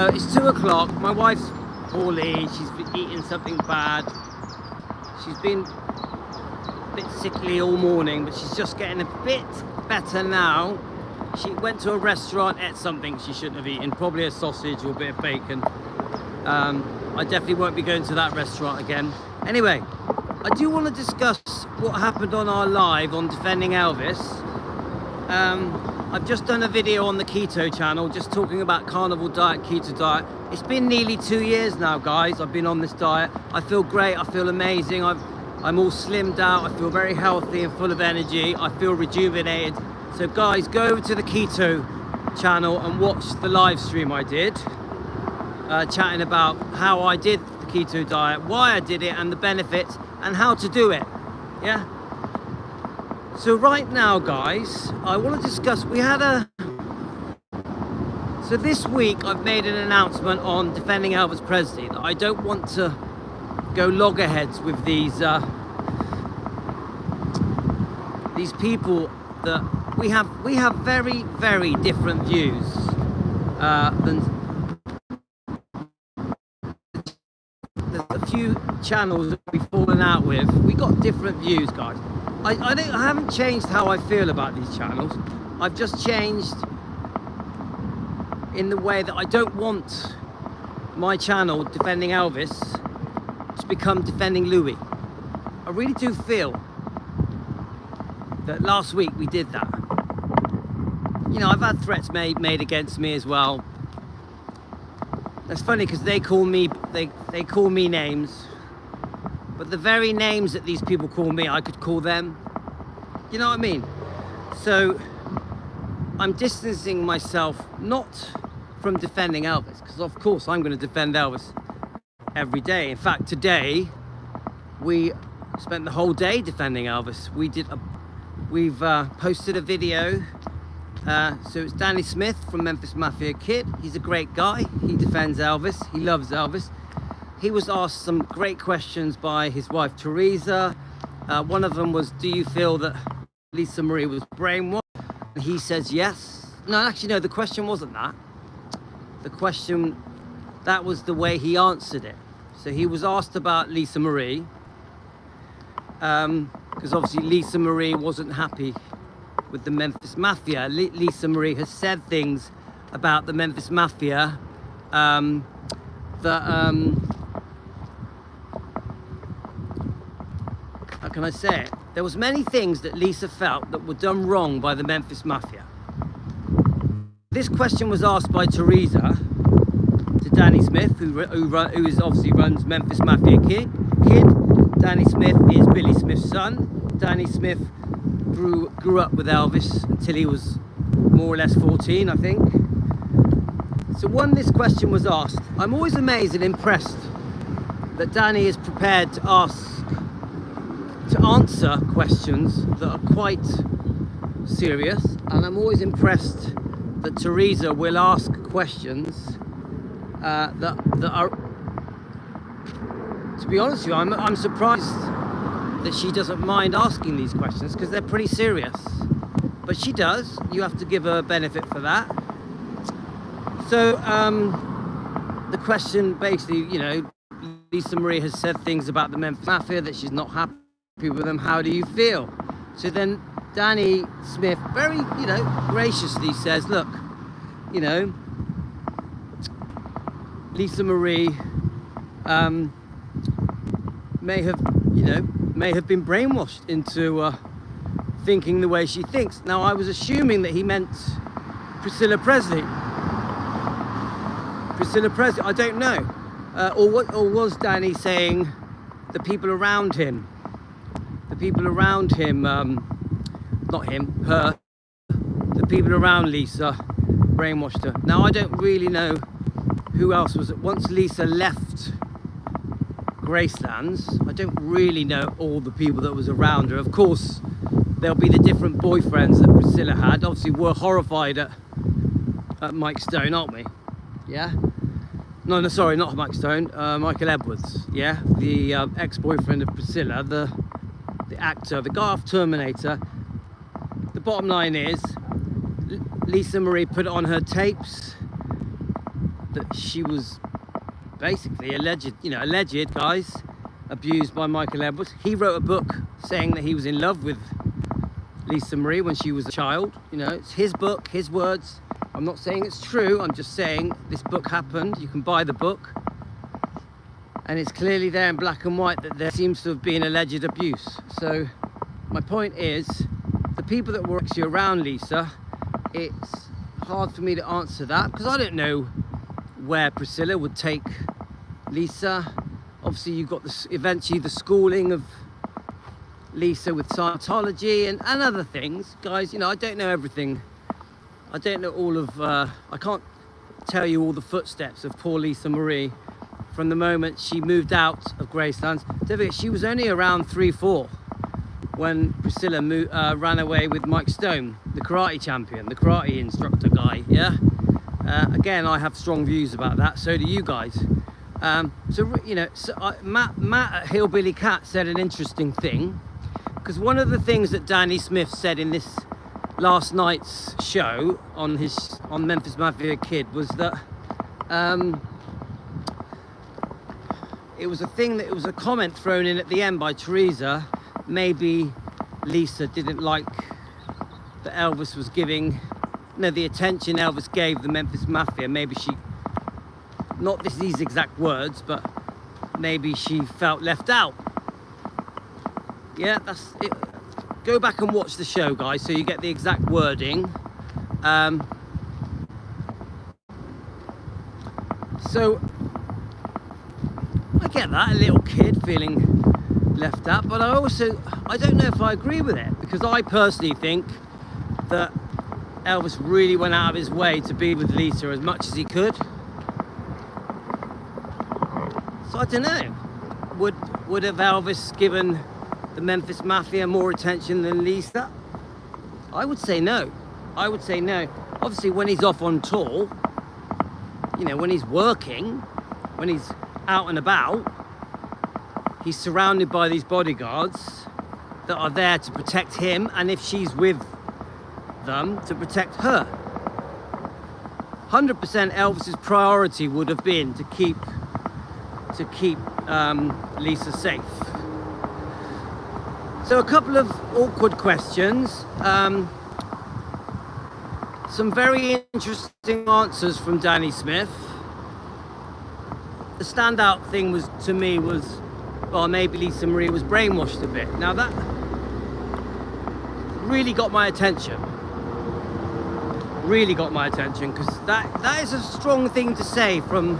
It's 2 o'clock. My wife's poorly. She's been eating something bad. She's been a bit sickly all morning, but she's just getting a bit better now. She went to a restaurant, ate something she shouldn't have eaten, probably a sausage or a bit of bacon. I definitely won't be going to that restaurant again. Anyway, I do want to discuss what happened on our live on Defending Elvis. I've just done a video on the keto channel, just talking about carnivore diet, keto diet. It's been nearly 2 years now, guys. I've been on this diet. I feel great. I feel amazing. I'm all slimmed out. I feel very healthy and full of energy. I feel rejuvenated. So guys, go over to the keto channel and watch the live stream I did, chatting about how I did the keto diet, why I did it and the benefits and how to do it. Yeah. So right now, guys, I want to discuss, so this week I've made an announcement on Defending Elvis Presley that I don't want to go loggerheads with these people that we have very, very different views than a few channels that we've fallen out with. We got different views, guys. I haven't changed how I feel about these channels. I've just changed in the way that I don't want my channel, Defending Elvis, to become Defending Louis. I really do feel that last week we did that. You know, I've had threats made against me as well. That's funny because they call me names. But the very names that these people call me, I could call them. You know what I mean? So I'm distancing myself not from defending Elvis, because of course I'm going to defend Elvis every day. In fact, today we spent the whole day defending Elvis. We've posted a video. So it's Danny Smith from Memphis Mafia Kid. He's a great guy. He defends Elvis. He loves Elvis. He was asked some great questions by his wife, Teresa. One of them was, do you feel that Lisa Marie was brainwashed? And he says yes. No, actually, no, the question wasn't that. The question, that was the way he answered it. So he was asked about Lisa Marie, because obviously Lisa Marie wasn't happy with the Memphis Mafia. Lisa Marie has said things about the Memphis Mafia that, how can I say it? There was many things that Lisa felt that were done wrong by the Memphis Mafia. This question was asked by Teresa to Danny Smith, who is obviously runs Memphis Mafia Kid. Danny Smith is Billy Smith's son. Danny Smith grew up with Elvis until he was more or less 14, I think. So when this question was asked, I'm always amazed and impressed that Danny is prepared to answer questions that are quite serious, and I'm always impressed that Teresa will ask questions that are, to be honest with you, I'm surprised that she doesn't mind asking these questions, because they're pretty serious. But she does. You have to give her a benefit for that. So the question basically, you know, Lisa Marie has said things about the Memphis Mafia that she's not happy with them. How do you feel? So then Danny Smith very, you know, graciously says, look, you know, Lisa Marie may have been brainwashed into thinking the way she thinks. Now, I was assuming that he meant Priscilla Presley. I don't know. Or was Danny saying the people around him? Not him, her. The people around Lisa brainwashed her. Now, I don't really know who else was it. Once Lisa left Gracelands, I don't really know all the people that was around her. Of course, there'll be the different boyfriends that Priscilla had. Obviously, we're horrified at Mike Stone, aren't we? Yeah? No, sorry, not Mike Stone. Michael Edwards, yeah? The ex-boyfriend of Priscilla, the actor, the guy off Terminator. The bottom line is, Lisa Marie put it on her tapes that she was basically alleged, guys, abused by Michael Edwards. He wrote a book saying that he was in love with Lisa Marie when she was a child. It's his book, his words. I'm not saying it's true, I'm just saying this book happened. You can buy the book. And it's clearly there in black and white that there seems to have been alleged abuse. So my point is, the people that were actually around Lisa, it's hard for me to answer that because I don't know where Priscilla would take Lisa. Obviously you've got eventually the schooling of Lisa with Scientology and other things. Guys, I don't know everything. I don't know all of, I can't tell you all the footsteps of poor Lisa Marie from the moment she moved out of Gracelands. Don't forget, she was only around 3-4 when Priscilla ran away with Mike Stone, the karate champion, the karate instructor guy, yeah? Again, I have strong views about that, so do you guys. Matt at Hillbilly Cat said an interesting thing, because one of the things that Danny Smith said in this last night's show on Memphis Mafia Kid was that it was a comment thrown in at the end by Teresa. Maybe Lisa didn't like that Elvis was giving, the attention Elvis gave the Memphis Mafia. Maybe she, not these exact words, but maybe she felt left out. Yeah, that's it. Go back and watch the show, guys, so you get the exact wording. So I get that, a little kid feeling left out, but I don't know if I agree with it, because I personally think that Elvis really went out of his way to be with Lisa as much as he could. So I don't know, would have Elvis given the Memphis Mafia more attention than Lisa? I would say no. Obviously when he's off on tour, when he's working, when he's out and about, he's surrounded by these bodyguards that are there to protect him, and if she's with them, to protect her. 100% Elvis's priority would have been to keep Lisa safe. So a couple of awkward questions, some very interesting answers from Danny Smith. The standout thing to me was, well, maybe Lisa Marie was brainwashed a bit. Now that really got my attention. Because that is a strong thing to say from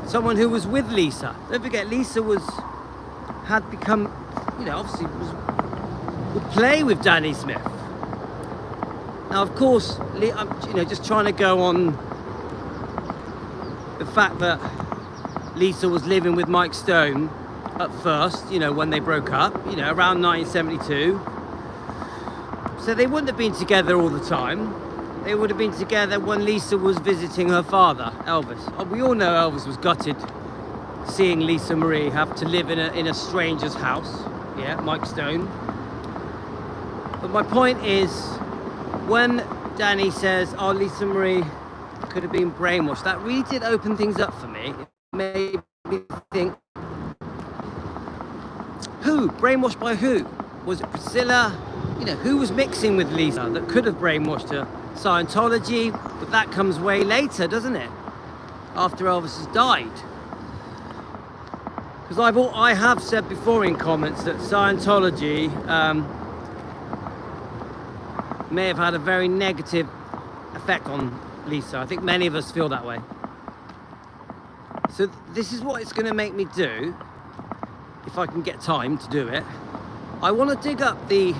someone who was with Lisa. Don't forget, Lisa had become, obviously would play with Danny Smith. Now, of course, I'm just trying to go on the fact that Lisa was living with Mike Stone at first, when they broke up, around 1972. So they wouldn't have been together all the time. They would have been together when Lisa was visiting her father, Elvis. We all know Elvis was gutted seeing Lisa Marie have to live in a stranger's house. Yeah, Mike Stone. But my point is, when Danny says, oh, Lisa Marie could have been brainwashed, that really did open things up for me. It made me think, who? Brainwashed by who? Was it Priscilla? Who was mixing with Lisa that could have brainwashed her? Scientology, but that comes way later, doesn't it? After Elvis has died. Because I have said before in comments that Scientology may have had a very negative effect on Lisa. I think many of us feel that way. So this is what it's going to make me do, if I can get time to do it. I want to dig up the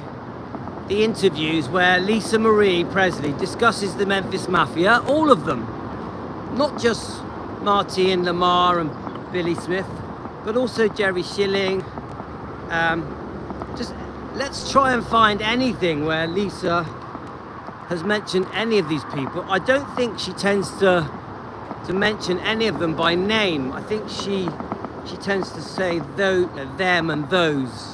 interviews where Lisa Marie Presley discusses the Memphis Mafia, all of them. Not just Marty and Lamar and Billy Smith, but also Jerry Schilling. Just let's try and find anything where Lisa has mentioned any of these people. I don't think she tends to mention any of them by name. I think she tends to say them and those.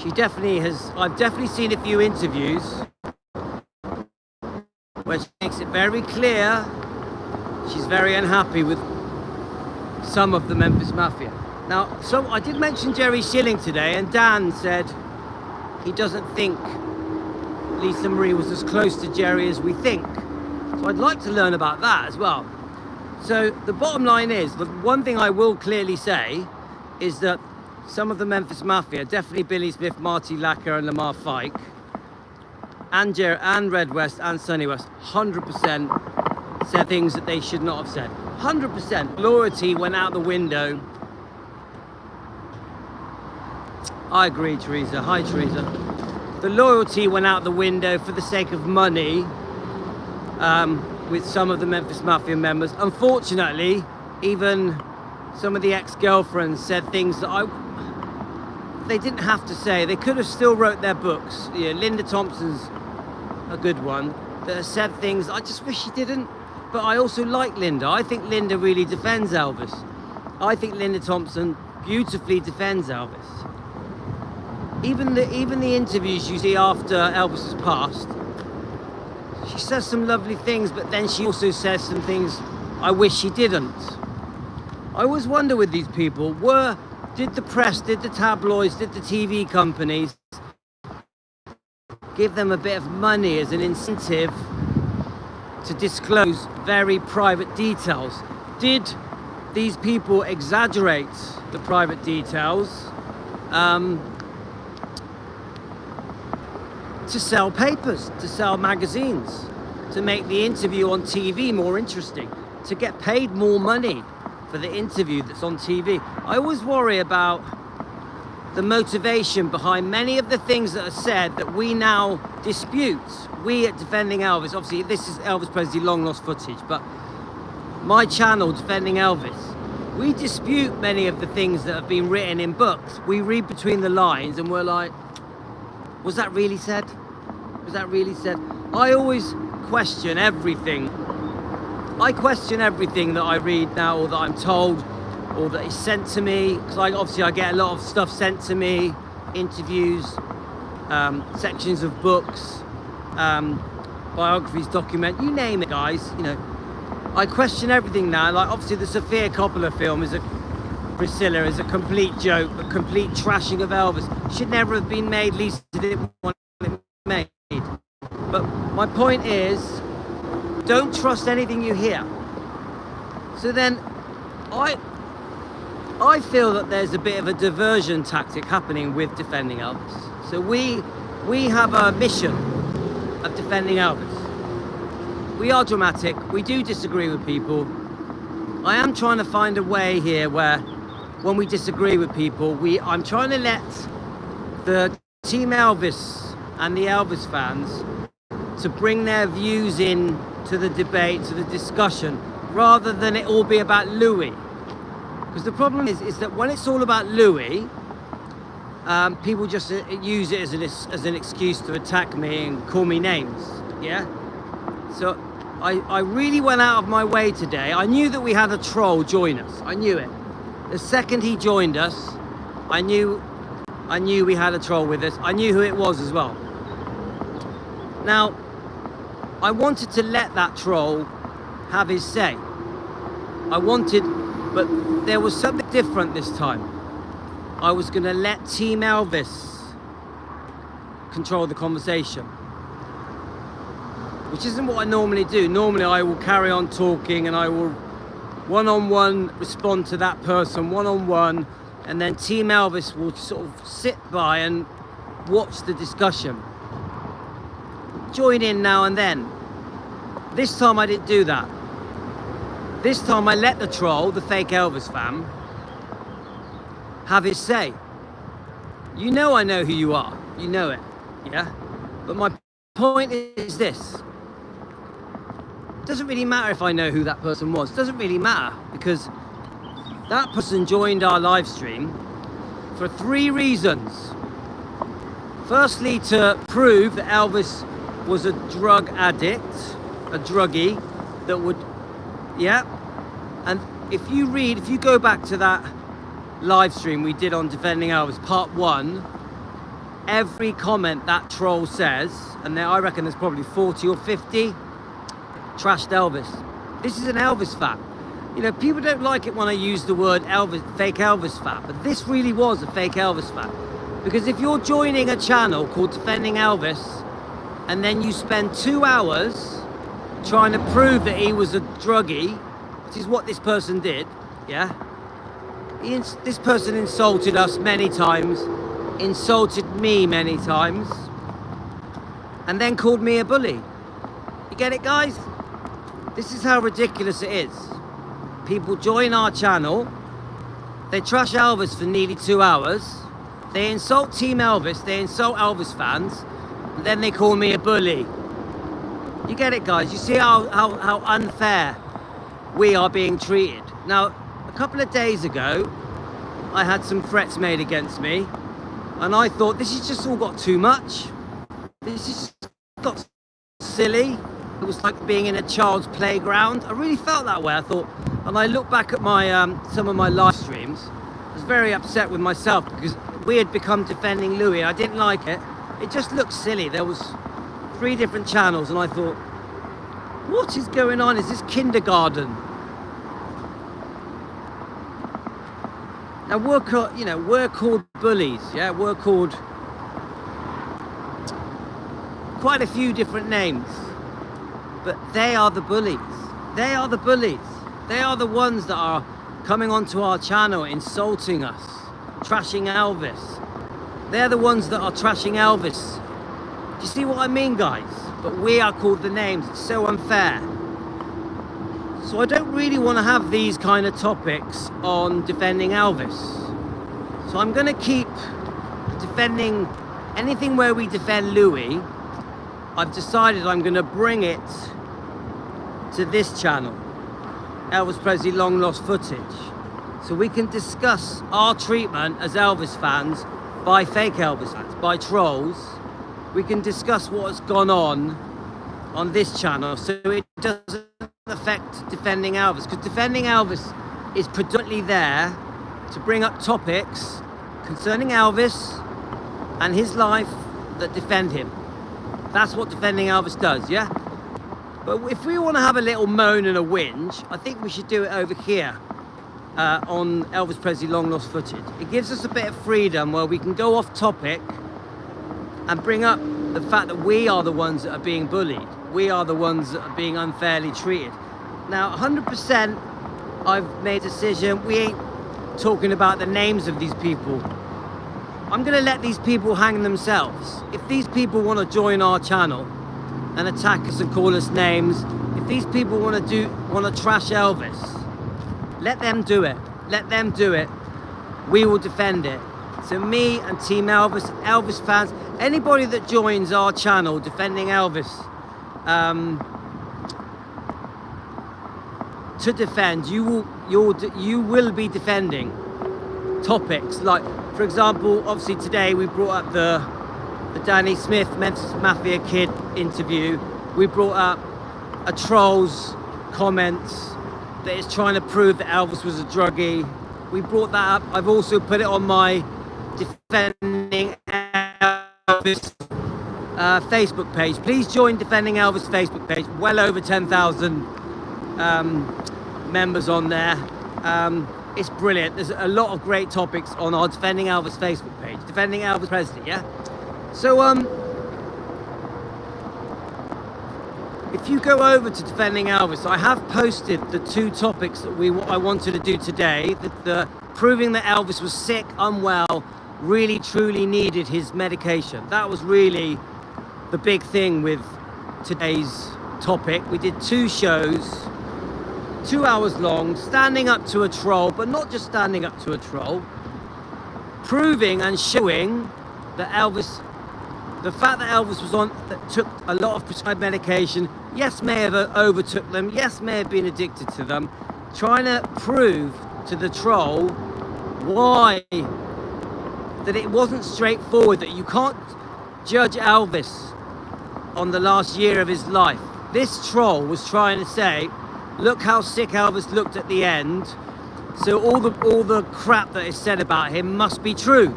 She definitely has. I've definitely seen a few interviews where she makes it very clear she's very unhappy with some of the Memphis Mafia. Now, so I did mention Jerry Schilling today, and Dan said he doesn't think Lisa Marie was as close to Jerry as we think. So I'd like to learn about that as well. So the bottom line is, the one thing I will clearly say is that some of the Memphis Mafia, definitely Billy Smith, Marty Lacker and Lamar Fike, and Red West and Sonny West, 100% said things that they should not have said. 100%. Loyalty went out the window. I agree, Teresa. Hi, Teresa. The loyalty went out the window for the sake of money with some of the Memphis Mafia members. Unfortunately, even some of the ex-girlfriends said things that they didn't have to say. They could have still wrote their books. Yeah, Linda Thompson's a good one that has said things I just wish she didn't. But I also like Linda. I think Linda really defends Elvis. I think Linda Thompson beautifully defends Elvis. Even the interviews you see after Elvis has passed, she says some lovely things, but then she also says some things I wish she didn't. I always wonder with these people, did the press, did the tabloids, did the TV companies give them a bit of money as an incentive to disclose very private details? Did these people exaggerate the private details to sell papers, to sell magazines, to make the interview on TV more interesting, to get paid more money for the interview that's on TV? I always worry about the motivation behind many of the things that are said that we now dispute. We at Defending Elvis, obviously this is Elvis Presley long lost footage, but my channel, Defending Elvis, we dispute many of the things that have been written in books. We read between the lines and we're like, was that really said? Was that really said? I always question everything. I question everything that I read now, or that I'm told, or that is sent to me. Because obviously I get a lot of stuff sent to me, interviews, sections of books, biographies, you name it, guys. You know, I question everything now. Like obviously the Sofia Coppola film Priscilla is a complete joke, a complete trashing of Elvis. Should never have been made. Lisa didn't want it made. But my point is, don't trust anything you hear. So then, I feel that there's a bit of a diversion tactic happening with Defending Elvis. So we have a mission of defending Elvis. We are dramatic. We do disagree with people. I am trying to find a way here where, when we disagree with people, I'm trying to let the Team Elvis and the Elvis fans to bring their views in to the debate, to the discussion, rather than it all be about Louis. Because the problem is that when it's all about Louis, people just use it as an excuse to attack me and call me names, yeah? So I really went out of my way today. I knew that we had a troll join us. I knew it. The second he joined us, I knew we had a troll with us. I knew who it was as well. Now, I wanted to let that troll have his say. But there was something different this time. I was going to let Team Elvis control the conversation, which isn't what I normally do. Normally I will carry on talking and I will one-on-one respond to that person, one-on-one, and then Team Elvis will sort of sit by and watch the discussion. Join in now and then. This time I didn't do that. This time I let the troll, the fake Elvis fan, have his say. You know I know who you are. You know it, yeah? But my point is this. It doesn't really matter if I know who that person was. It doesn't really matter, because that person joined our live stream for 3 reasons. Firstly, to prove that Elvis was a drug addict, a druggie that would, yeah. And if you go back to that live stream we did on Defending Elvis, part 1, every comment that troll says, and I reckon there's probably 40 or 50, trashed Elvis. This is an Elvis fan. You know, people don't like it when I use the word Elvis, fake Elvis fan, but this really was a fake Elvis fan. Because if you're joining a channel called Defending Elvis, and then you spend 2 hours trying to prove that he was a druggie, which is what this person did, yeah? This person insulted us many times, insulted me many times, and then called me a bully. You get it, guys? This is how ridiculous it is. People join our channel, they trash Elvis for nearly 2 hours, they insult Team Elvis, they insult Elvis fans, and then they call me a bully. You get it, guys? You see how unfair we are being treated. Now, a couple of days ago, I had some threats made against me, and I thought, this has just all got too much. This has got silly. It was like being in a child's playground. I really felt that way. I thought, and I looked back at my some of my live streams. I was very upset with myself because we had become Defending Louis. I didn't like it. It just looked silly. There was 3 different channels, and I thought, what is going on? Is this kindergarten? Now we're called bullies. Yeah, we're called quite a few different names. But they are the bullies. They are the bullies. They are the ones that are coming onto our channel, insulting us, trashing Elvis. They're the ones that are trashing Elvis. Do you see what I mean, guys? But we are called the names. It's so unfair. So I don't really want to have these kind of topics on Defending Elvis. So I'm going to keep defending anything where we defend Louis. I've decided I'm going to bring it to this channel, Elvis Presley Long Lost Footage, so we can discuss our treatment as Elvis fans by fake Elvis fans, by trolls. We can discuss what has gone on this channel, so it doesn't affect Defending Elvis, because Defending Elvis is predominantly there to bring up topics concerning Elvis and his life that defend him. That's what Defending Elvis does, yeah? But if we want to have a little moan and a whinge, I think we should do it over here on Elvis Presley Long Lost Footage. It gives us a bit of freedom where we can go off topic and bring up the fact that we are the ones that are being bullied. We are the ones that are being unfairly treated. Now, 100% I've made a decision. We ain't talking about the names of these people. I'm going to let these people hang themselves. If these people want to join our channel and attack us and call us names, if these people want to trash Elvis, let them do it. Let them do it. We will defend it. So me and Team Elvis, Elvis fans, anybody that joins our channel Defending Elvis to defend, you will be defending topics like, for example, obviously today we brought up the Danny Smith Memphis Mafia Kid interview. We brought up a troll's comments that is trying to prove that Elvis was a druggie. We brought that up. I've also put it on my Defending Elvis Facebook page. Please join Defending Elvis Facebook page. Well over 10,000 members on there. It's brilliant. There's a lot of great topics on our Defending Elvis Facebook page. Defending Elvis Presley, yeah? So, if you go over to Defending Elvis, I have posted the 2 topics that I wanted to do today. The proving that Elvis was sick, unwell, really truly needed his medication. That was really the big thing with today's topic. We did 2 shows, 2 hours long, standing up to a troll, but not just standing up to a troll, proving and showing that Elvis, the fact that Elvis took a lot of prescribed medication, yes, may have overtook them, yes, may have been addicted to them, trying to prove to the troll why that it wasn't straightforward, that you can't judge Elvis on the last year of his life. This troll was trying to say, look how sick Elvis looked at the end, so all the crap that is said about him must be true.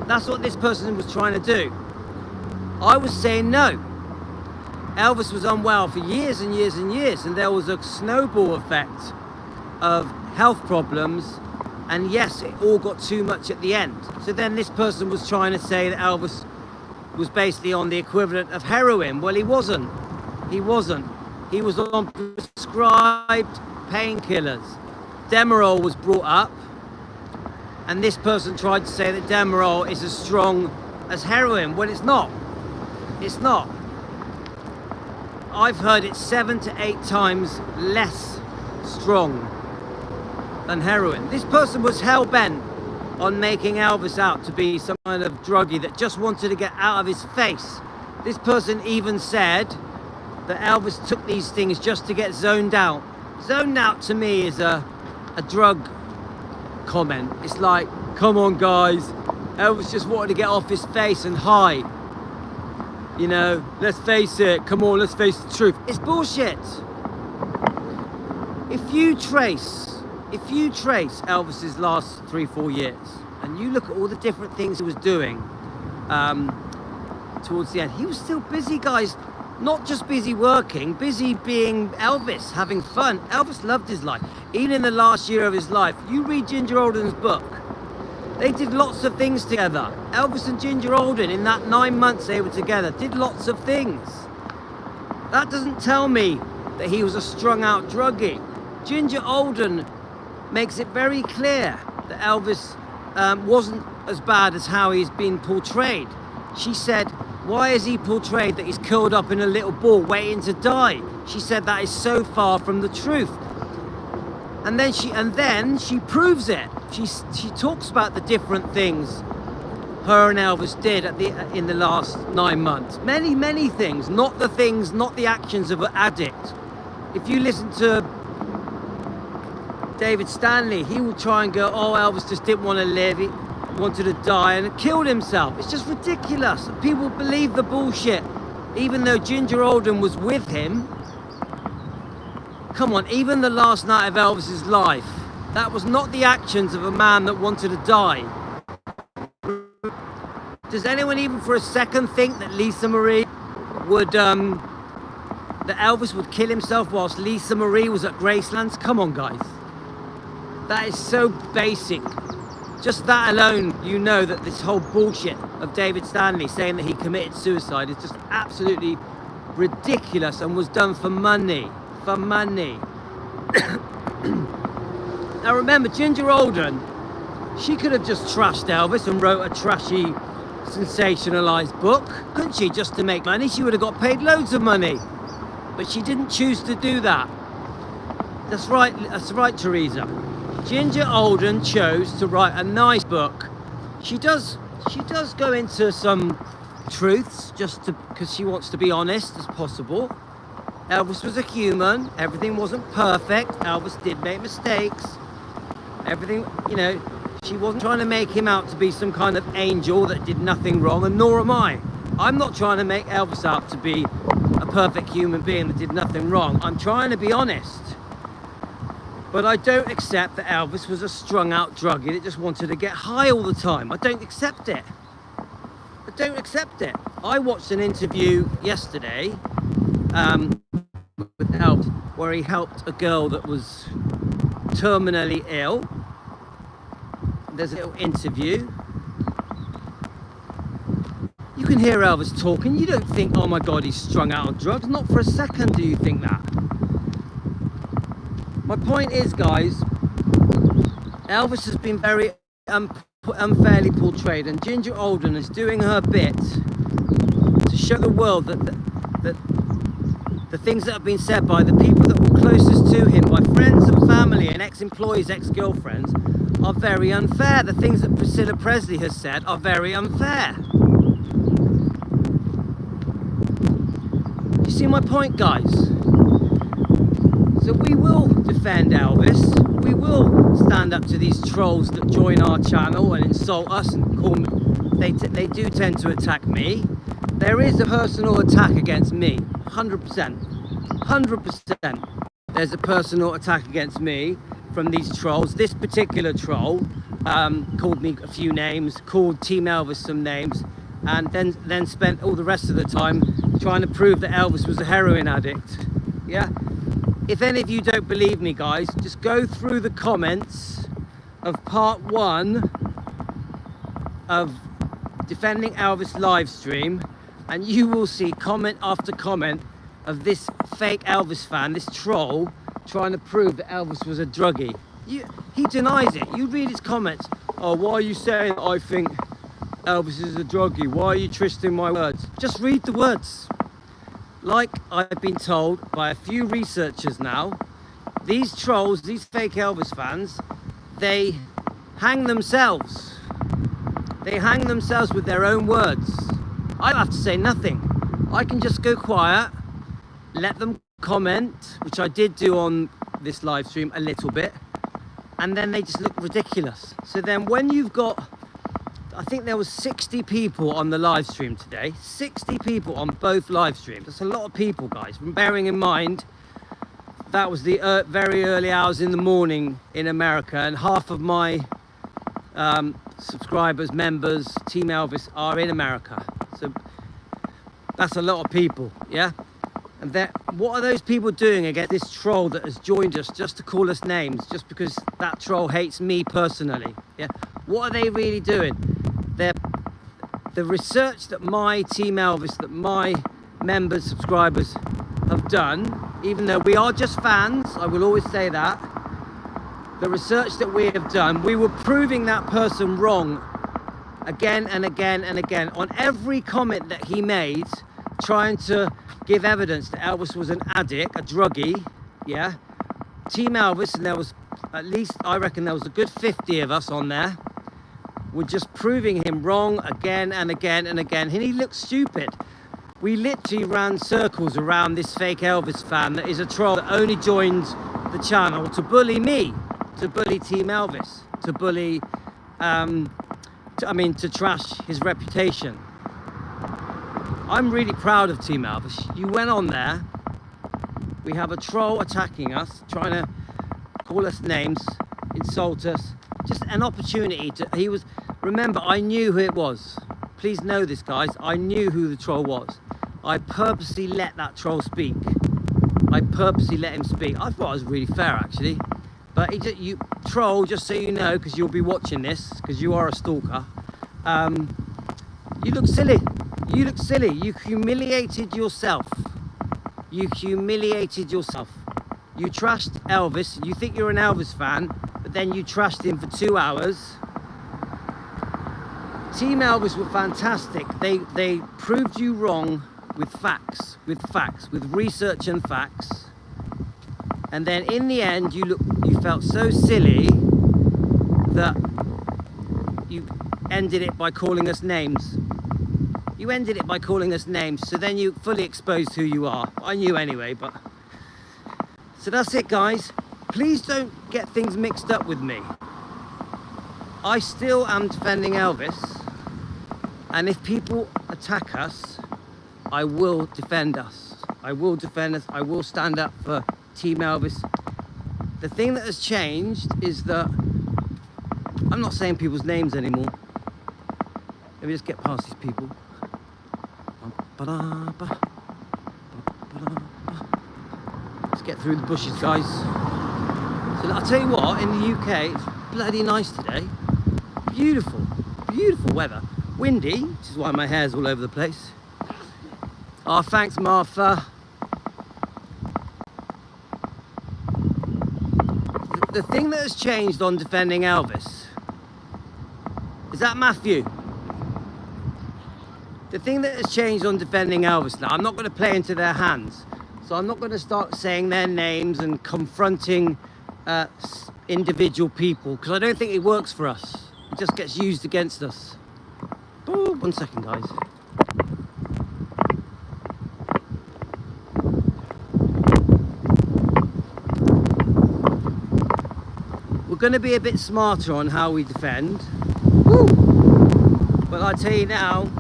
That's what this person was trying to do. I was saying no. Elvis was unwell for years and years and years, and there was a snowball effect of health problems, and yes, it all got too much at the end. So then this person was trying to say that Elvis was basically on the equivalent of heroin. Well, he wasn't. He wasn't. He was on prescribed painkillers. Demerol was brought up, and this person tried to say that Demerol is as strong as heroin. Well, it's not. It's not. I've heard it's 7 to 8 times less strong than heroin. This person was hell-bent on making Elvis out to be some kind of druggie that just wanted to get out of his face. This person even said that Elvis took these things just to get zoned out. Zoned out to me is a drug comment. It's like, come on guys, Elvis just wanted to get off his face and high. You know, let's face it, come on, let's face the truth. It's bullshit. If you trace Elvis's last 3-4 years, and you look at all the different things he was doing towards the end, he was still busy, guys. Not just busy working, busy being Elvis, having fun. Elvis loved his life. Even in the last year of his life, you read Ginger Alden's book, they did lots of things together. Elvis and Ginger Alden, in that 9 months they were together, did lots of things. That doesn't tell me that he was a strung out druggie. Ginger Alden makes it very clear that Elvis wasn't as bad as how he's been portrayed. She said, why is he portrayed that he's curled up in a little ball waiting to die? She said that is so far from the truth. And then she proves it. She talks about the different things her and Elvis did in the last 9 months. Many things, not the actions of an addict. If you listen to David Stanley, he will try and go, oh, Elvis just didn't want to live, he wanted to die and killed himself. It's just ridiculous. People believe the bullshit, even though Ginger Alden was with him. Come on, even the last night of Elvis's life, that was not the actions of a man that wanted to die. Does anyone even for a second think that Lisa Marie would, that Elvis would kill himself whilst Lisa Marie was at Graceland's? Come on, guys. That is so basic. Just that alone, you know that this whole bullshit of David Stanley saying that he committed suicide is just absolutely ridiculous and was done for money. For money. Now remember, Ginger Alden, she could have just trashed Elvis and wrote a trashy, sensationalized book, couldn't she? Just to make money. She would have got paid loads of money. But she didn't choose to do that. That's right, Teresa. Ginger Alden chose to write a nice book. She does go into some truths just because she wants to be honest as possible. Elvis was a human. Everything wasn't perfect. Elvis did make mistakes. Everything, you know, she wasn't trying to make him out to be some kind of angel that did nothing wrong, and nor am I. I'm not trying to make Elvis out to be a perfect human being that did nothing wrong. I'm trying to be honest. But I don't accept that Elvis was a strung out druggie that just wanted to get high all the time. I don't accept it. I don't accept it. I watched an interview yesterday with Elvis where he helped a girl that was terminally ill. There's a little interview. You can hear Elvis talking. You don't think, oh my God, he's strung out on drugs. Not for a second do you think that. My point is, guys, Elvis has been very unfairly portrayed, and Ginger Alden is doing her bit to show the world that the things that have been said by the people that were closest to him, by friends and family and ex-employees, ex-girlfriends, are very unfair. The things that Priscilla Presley has said are very unfair. You see my point, guys? So we will defend Elvis. We will stand up to these trolls that join our channel and insult us and call me. They do tend to attack me. There is a personal attack against me, 100%. 100%. There's a personal attack against me from these trolls. This particular troll called me a few names, called Team Elvis some names, and then spent all the rest of the time trying to prove that Elvis was a heroin addict. Yeah? If any of you don't believe me, guys, just go through the comments of part 1 of Defending Elvis live stream, and you will see comment after comment of this fake Elvis fan, this troll, trying to prove that Elvis was a druggie. He denies it. You read his comments. Oh, why are you saying I think Elvis is a druggie? Why are you twisting my words? Just read the words. Like I've been told by a few researchers now, these trolls, these fake Elvis fans, they hang themselves. They hang themselves with their own words. I don't have to say nothing. I can just go quiet, let them comment, which I did do on this live stream a little bit, and then they just look ridiculous. So then when you've got, I think there was 60 people on the live stream today, 60 people on both live streams. That's a lot of people, guys. Bearing in mind, that was the very early hours in the morning in America, and half of my subscribers, members, Team Elvis are in America. So that's a lot of people, yeah? And what are those people doing against this troll that has joined us just to call us names, just because that troll hates me personally, yeah? What are they really doing? The research that my Team Elvis, that my members, subscribers have done, even though we are just fans, I will always say that, the research that we have done, we were proving that person wrong again and again and again on every comment that he made, trying to give evidence that Elvis was an addict, a druggie, yeah? Team Elvis, and there was at least, I reckon there was a good 50 of us on there, were just proving him wrong again and again and again, and he looked stupid. We literally ran circles around this fake Elvis fan that is a troll that only joined the channel to bully me, to bully Team Elvis, to bully, to trash his reputation. I'm really proud of Team Elvis. You went on there, we have a troll attacking us, trying to call us names, insult us, just an opportunity to, remember, I knew who it was. Please know this, guys, I knew who the troll was. I purposely let that troll speak. I purposely let him speak. I thought it was really fair, actually. But you troll, just so you know, because you'll be watching this, because you are a stalker, you look silly. You look silly. You humiliated yourself. You humiliated yourself. You trashed Elvis. You think you're an Elvis fan, but then you trashed him for 2 hours. Team Elvis were fantastic. They proved you wrong with facts, with research and facts. And then in the end, you felt so silly that you ended it by calling us names. You ended it by calling us names, so then you fully exposed who you are. I knew anyway, but... So that's it, guys. Please don't get things mixed up with me. I still am defending Elvis, and if people attack us, I will defend us. I will defend us. I will stand up for Team Elvis. The thing that has changed is that I'm not saying people's names anymore. Let me just get past these people. Let's get through the bushes, guys. So I'll tell you what, in the UK, it's bloody nice today. Beautiful, beautiful weather. Windy, which is why my hair's all over the place. Oh, thanks, Martha. The thing that has changed on defending Elvis, is that Matthew? The thing that has changed on defending Elvis now, I'm not going to play into their hands. So I'm not going to start saying their names and confronting individual people, because I don't think it works for us. It just gets used against us. Oh, 1 second, guys. We're going to be a bit smarter on how we defend. Woo! But I tell you now,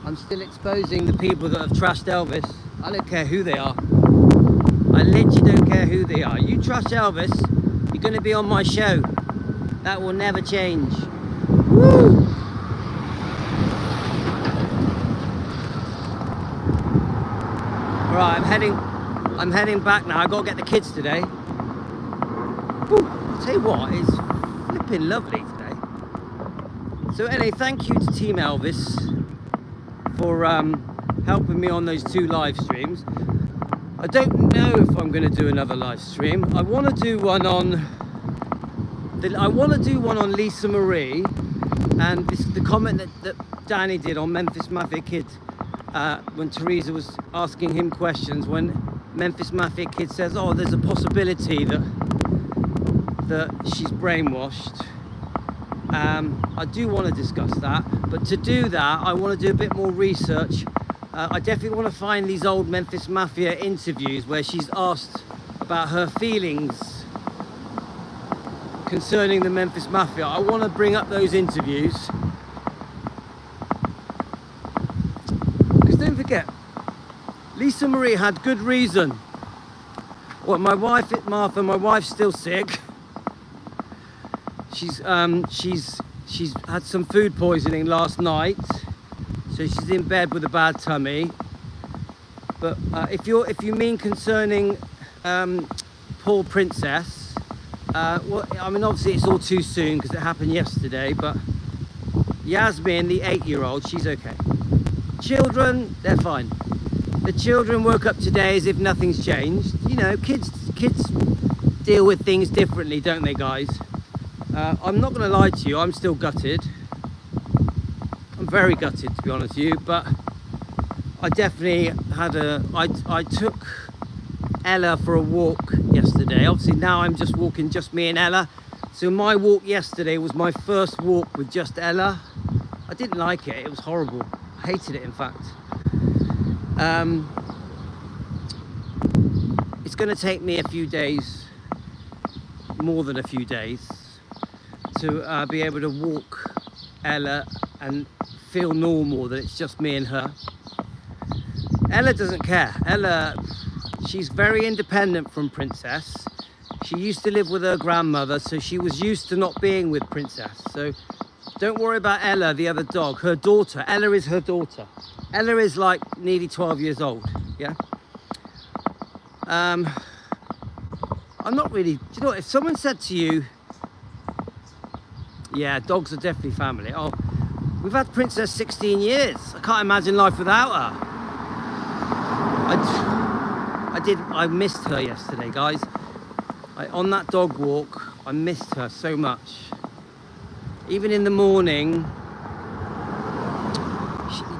I'm still exposing the people that have trashed Elvis. I don't care who they are. I literally don't care who they are. You trash Elvis, you're going to be on my show. That will never change. Woo! Right, I'm heading back now. I got to get the kids today. Whew, I'll tell you what, it's flipping lovely today. So anyway, thank you to Team Elvis for helping me on those 2 live streams. I don't know if I'm going to do another live stream. I want to do one on Lisa Marie, and the comment that Danny did on Memphis Mafia Kid when Teresa was asking him questions, when Memphis Mafia Kid says, oh, there's a possibility that she's brainwashed. I do want to discuss that, but to do that I want to do a bit more research. I definitely want to find these old Memphis Mafia interviews where she's asked about her feelings concerning the Memphis Mafia. I want to bring up those interviews, because don't forget, Lisa Marie had good reason. Well, my wife, Martha, my wife's still sick. She's had some food poisoning last night, so she's in bed with a bad tummy. But if you mean concerning Paul Princess, well, I mean, obviously it's all too soon because it happened yesterday. But Yasmin, the 8-year-old, she's okay. Children, they're fine. The children woke up today as if nothing's changed. You know, kids deal with things differently, don't they, guys? I'm not going to lie to you, I'm still gutted. I'm very gutted, to be honest with you, but I definitely had I took Ella for a walk yesterday. Obviously now I'm just walking, just me and Ella. So my walk yesterday was my first walk with just Ella. I didn't like it, it was horrible. I hated it, in fact. It's going to take me a few days, more than a few days, to be able to walk Ella and feel normal, that it's just me and her. Ella doesn't care. Ella, she's very independent from Princess. She used to live with her grandmother, so she was used to not being with Princess. So don't worry about Ella, the other dog, her daughter. Ella is her daughter. Ella is like nearly 12 years old, yeah? I'm not really, do you know what, if someone said to you, yeah, dogs are definitely family. Oh, we've had Princess 16 years. I can't imagine life without her. I missed her yesterday, guys. On that dog walk, I missed her so much. Even in the morning,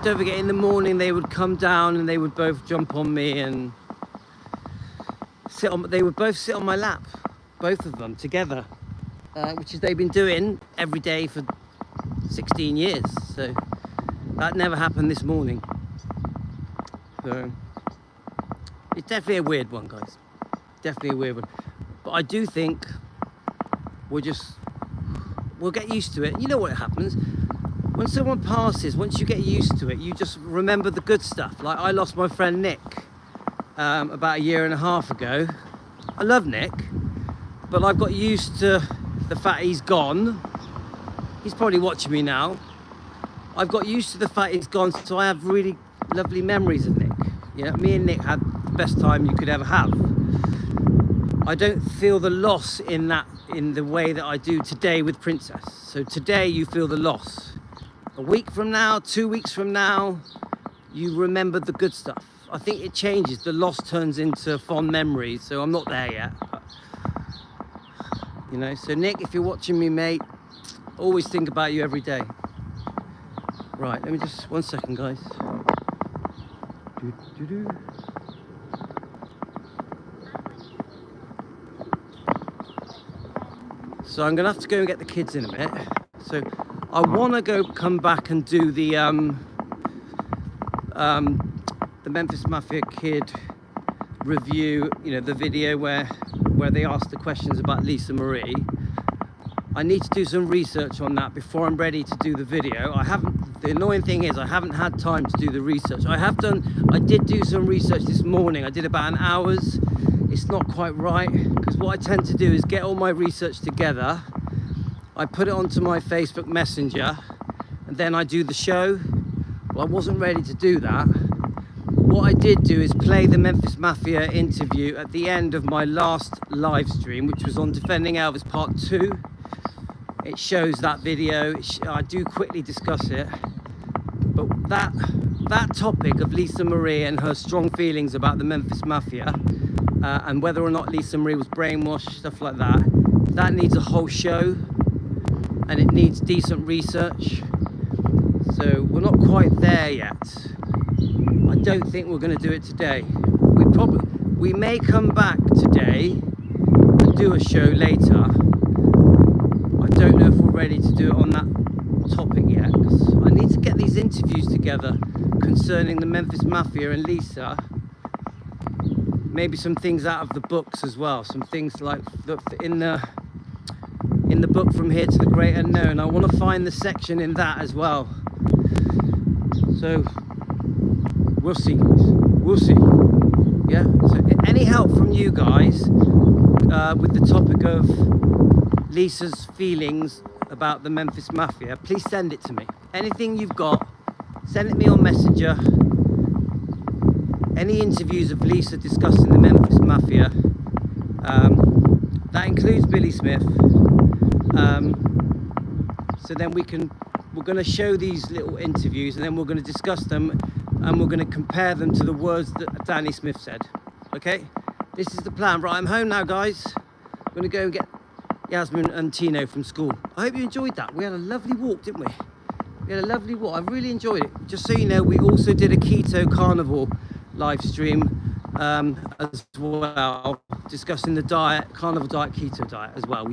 don't forget, in the morning they would come down and they would both jump on me and they would both sit on my lap, both of them together. Which is they've been doing every day for 16 years. So that never happened this morning. So it's definitely a weird one, guys. Definitely a weird one. But I do think we'll get used to it. You know what happens? When someone passes, once you get used to it, you just remember the good stuff. Like I lost my friend Nick about 1.5 years ago. I love Nick, but I've got used to the fact he's gone. He's probably watching me now. I've got used to the fact he's gone, so I have really lovely memories of Nick. You know, me and Nick had the best time you could ever have. I don't feel the loss in the way that I do today with Princess. So today you feel the loss. A week from now, 2 weeks from now, you remember the good stuff. I think it changes. The loss turns into fond memories. So I'm not there yet. But, you know, so Nick, if you're watching me, mate, always think about you every day. Right, let me just, 1 second, guys. So I'm gonna have to go and get the kids in a minute. So I wanna come back and do the Memphis Mafia Kid review, you know, the video where they asked the questions about Lisa Marie. I need to do some research on that before I'm ready to do the video. The annoying thing is I haven't had time to do the research. I did do some research this morning. I did about an hour's. It's not quite right, because what I tend to do is get all my research together. I put it onto my Facebook Messenger, and then I do the show. Well, I wasn't ready to do that. what I did do is play the Memphis Mafia interview at the end of my last live stream, which was on Defending Elvis Part 2. It shows that video. I do quickly discuss it, but that topic of Lisa Marie and her strong feelings about the Memphis Mafia, and whether or not Lisa Marie was brainwashed, stuff like that, that needs a whole show, and it needs decent research. So we're not quite there yet. I don't think we're going to do it today. We may come back today and do a show later. I don't know if we're ready to do it on that topic yet, 'cause I need to get these interviews together concerning the Memphis Mafia and Lisa. Maybe some things out of the books as well. Some things like in the book From Here to the Great Unknown. I want to find the section in that as well. So we'll see. We'll see. Yeah. So any help from you guys with the topic of Lisa's feelings about the Memphis Mafia, please send it to me. Anything you've got, send it me on Messenger. Any interviews of Lisa discussing the Memphis Mafia, that includes Billy Smith. So then we're going to show these little interviews, and then we're going to discuss them, and we're going to compare them to the words that Danny Smith said. Okay, this is the plan. Right, I'm home now, guys. I'm going to go and get Yasmin and Tino from school. I hope you enjoyed that. We had a lovely walk, didn't we? We had a lovely walk. I really enjoyed it. Just so you know, we also did a keto carnivore live stream as well, discussing the diet, carnivore diet, keto diet as well. We did